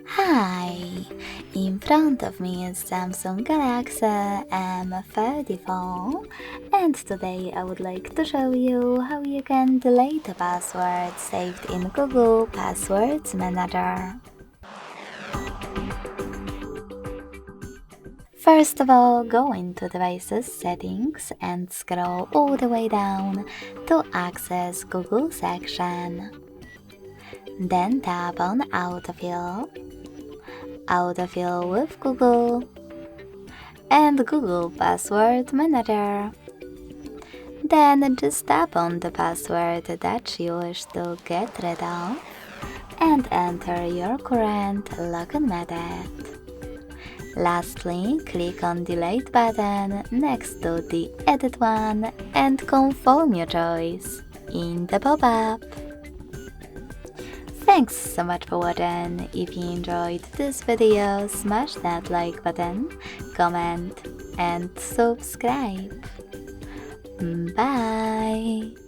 Hi! In front of me is Samsung Galaxy M34, and today I would like to show you how you can delete a password saved in Google Passwords Manager. First of all, go into Devices Settings and scroll all the way down to access Google section. Then tap on Autofill with Google, and Google Password Manager. Then just tap on the password that you wish to get rid of and enter your current login method. Lastly, click on Delete button next to the Edit one and confirm your choice in the pop-up. Thanks so much for watching. If you enjoyed this video, smash that like button, comment and subscribe. Bye!